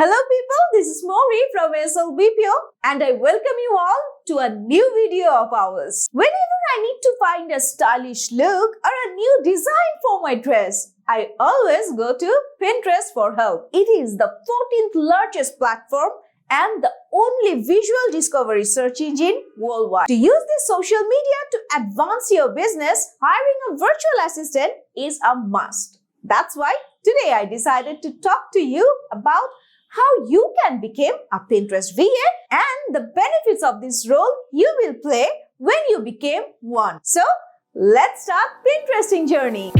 Hello people, this is Mori from SLBPO and I welcome you all to a new video of ours. Whenever I need to find a stylish look or a new design for my dress, I always go to Pinterest for help. It is the 14th largest platform and the only visual discovery search engine worldwide. To use this social media to advance your business, hiring a virtual assistant is a must. That's why today I decided to talk to you about how you can become a Pinterest VA and the benefits of this role you will play when you become one. So, let's start Pinteresting journey.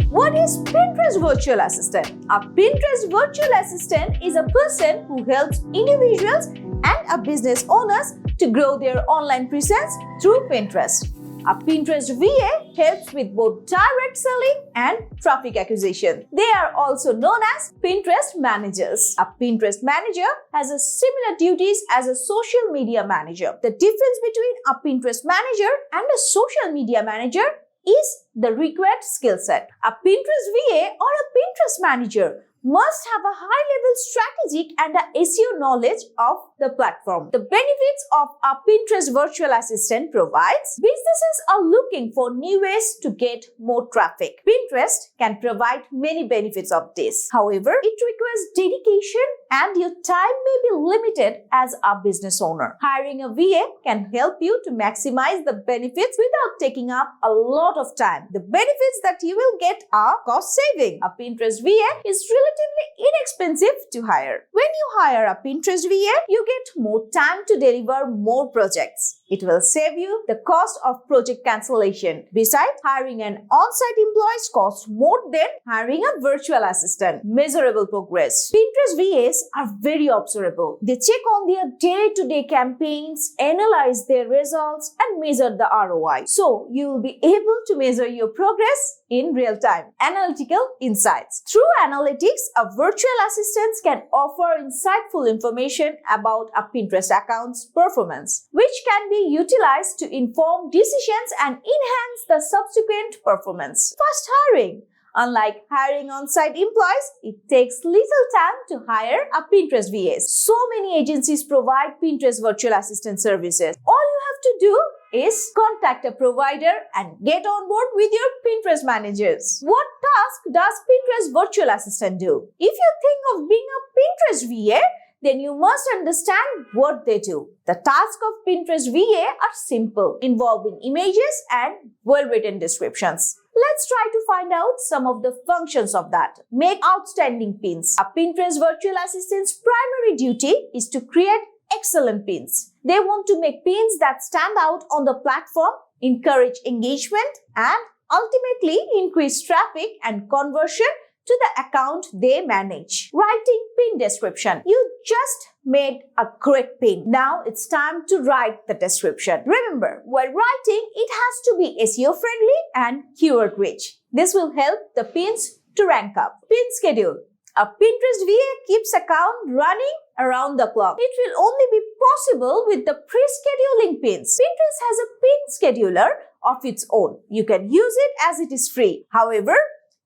What is Pinterest Virtual Assistant? A Pinterest Virtual Assistant is a person who helps individuals and a business owners to grow their online presence through Pinterest. A Pinterest VA helps with both direct selling and traffic acquisition. They are also known as Pinterest managers. A Pinterest manager has a similar duties as a social media manager. The difference between a Pinterest manager and a social media manager is the required skill set. A Pinterest VA or a Pinterest manager must have a high-level strategic and a SEO knowledge of the platform. The benefits of a Pinterest virtual assistant provides: businesses are looking for new ways to get more traffic. Pinterest can provide many benefits of this. However, it requires dedication and your time may be limited as a business owner. Hiring a VA can help you to maximize the benefits without taking up a lot of time. The benefits that you will get are cost saving. A Pinterest VA is relatively inexpensive to hire. When you hire a Pinterest VA, you get more time to deliver more projects. It will save you the cost of project cancellation. Besides, hiring an on-site employee costs more than hiring a virtual assistant. Measurable progress. Pinterest VAs are very observable. They check on their day-to-day campaigns, analyze their results, and measure the ROI. So, you will be able to measure your progress in real time. Analytical insights. Through analytics, a virtual assistant can offer insightful information about a Pinterest account's performance, which can be utilized to inform decisions and enhance the subsequent performance. Fast hiring. Unlike hiring on-site employees, it takes little time to hire a Pinterest VA. So many agencies provide Pinterest virtual assistant services. All you have to do is contact a provider and get on board with your Pinterest managers. What task does Pinterest virtual assistant do? If you think of being a Pinterest VA, then you must understand what they do. The task of Pinterest VA are simple, involving images and well-written descriptions. Let's try to find out some of the functions of that. Make outstanding pins. A Pinterest virtual assistant's primary duty is to create excellent pins. They want to make pins that stand out on the platform, encourage engagement, and ultimately increase traffic and conversion to the account they manage. Writing pin description. You just made a great pin. Now it's time to write the description. Remember, while writing, it has to be SEO friendly and keyword rich. This will help the pins to rank up. Pin schedule. A Pinterest VA keeps account running around the clock. It will only be possible with the pre-scheduling pins. Pinterest has a pin scheduler of its own. You can use it as it is free. However,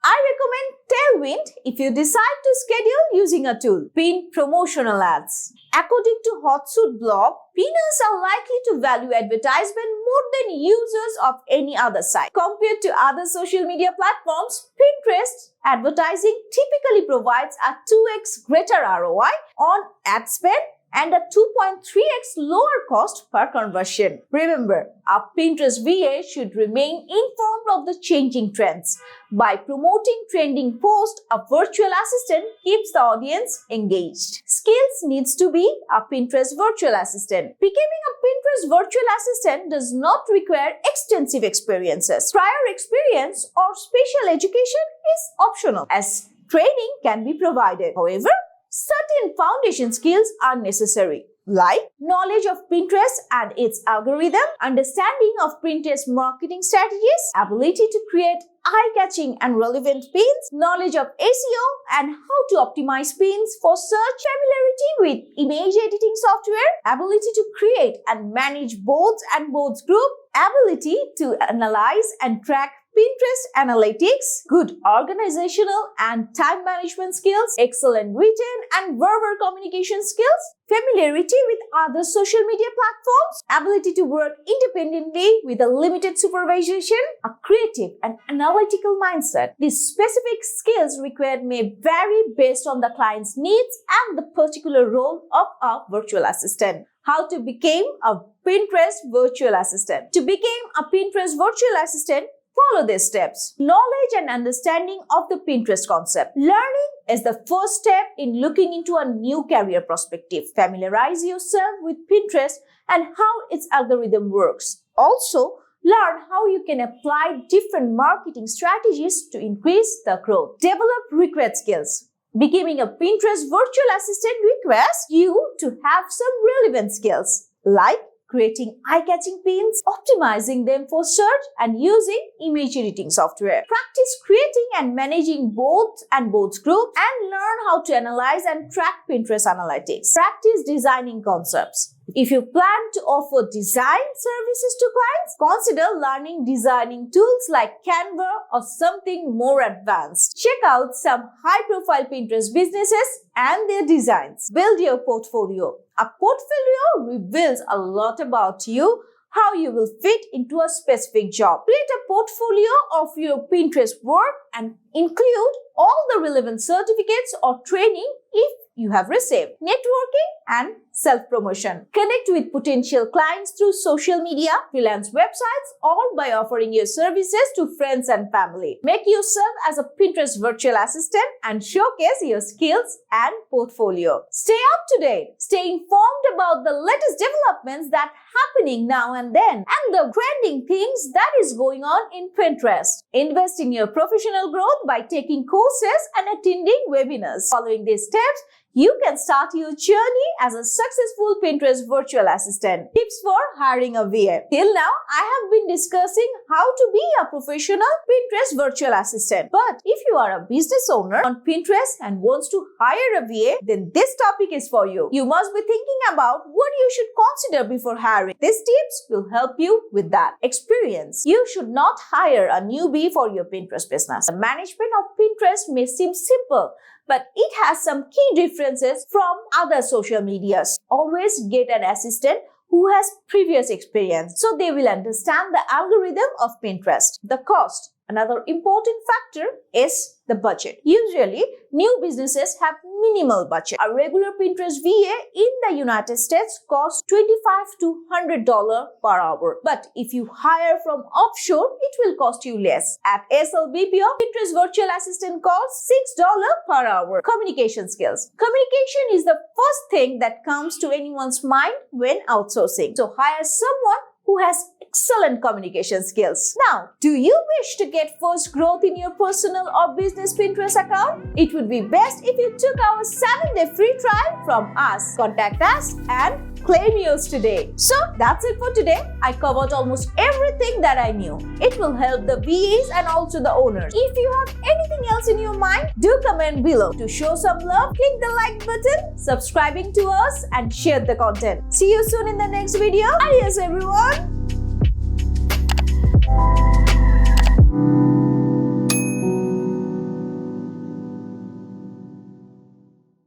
I recommend Tailwind if you decide to schedule using a tool. Pin promotional ads. According to Hotsuite blog, pinners are likely to value advertisement more than users of any other site. Compared to other social media platforms, Pinterest advertising typically provides a 2x greater ROI on ad spend and a 2.3x lower cost per conversion. Remember, a Pinterest VA should remain informed of the changing trends. By promoting trending posts, a virtual assistant keeps the audience engaged. Skills needs to be a Pinterest virtual assistant. Becoming a Pinterest virtual assistant does not require extensive experiences. Prior experience or special education is optional, as training can be provided. However, certain foundation skills are necessary. like knowledge of Pinterest and its algorithm, understanding of Pinterest marketing strategies, ability to create eye-catching and relevant pins, knowledge of SEO and how to optimize pins for search, familiarity with image editing software, ability to create and manage boards and boards group, ability to analyze and track Pinterest analytics, good organizational and time management skills, excellent written and verbal communication skills, familiarity with other social media platforms, ability to work independently with a limited supervision, a creative and analytical mindset. These specific skills required may vary based on the client's needs and the particular role of a virtual assistant. How to become a Pinterest virtual assistant? To become a Pinterest virtual assistant, follow these steps. Knowledge and understanding of the Pinterest concept. Learning is the first step in looking into a new career perspective. Familiarize yourself with Pinterest and how its algorithm works. Also, learn how you can apply different marketing strategies to increase the growth. Develop required skills. Becoming a Pinterest virtual assistant requires you to have some relevant skills like creating eye-catching pins, optimizing them for search, and using image editing software. Practice creating and managing boards and boards groups, and learn how to analyze and track Pinterest analytics. Practice designing concepts. If you plan to offer design services to clients, consider learning designing tools like Canva or something more advanced. Check out some high-profile Pinterest businesses and their designs. Build your portfolio. A portfolio reveals a lot about you, how you will fit into a specific job. Create a portfolio of your Pinterest work and include all the relevant certificates or training if you have received. Networking and self-promotion. Connect with potential clients through social media, freelance websites, or by offering your services to friends and family. Make yourself as a Pinterest virtual assistant and showcase your skills and portfolio. Stay up to date. Stay informed about the latest developments that are happening now and then and the trending things that is going on in Pinterest. Invest in your professional growth by taking courses and attending webinars. Following these steps, you can start your journey as a successful Pinterest virtual assistant. Tips for hiring a VA. Till now, I have been discussing how to be a professional Pinterest virtual assistant. But if you are a business owner on Pinterest and wants to hire a VA, then this topic is for you. You must be thinking about what you should consider before hiring. These tips will help you with that. Experience. You should not hire a newbie for your Pinterest business. The management of Pinterest may seem simple, but it has some key differences from other social medias. Always get an assistant who has previous experience so they will understand the algorithm of Pinterest. The cost. Another important factor is the budget. Usually, new businesses have minimal budget. A regular Pinterest VA in the United States costs $25 to $100 per hour. But if you hire from offshore, it will cost you less. At SLBPO, Pinterest virtual assistant costs $6 per hour. Communication skills. Communication is the first thing that comes to anyone's mind when outsourcing. So hire someone who has excellent communication skills. Now, do you wish to get first growth in your personal or business Pinterest account? It would be best if you took our 7-day free trial from us. Contact us and claim yours today. So that's it for today. I covered almost everything that I knew. It will help the VAs and also the owners. If you have anything else in your mind, do comment below. To show some love, click the like button, subscribing to us and share the content. See you soon in the next video. Adios everyone.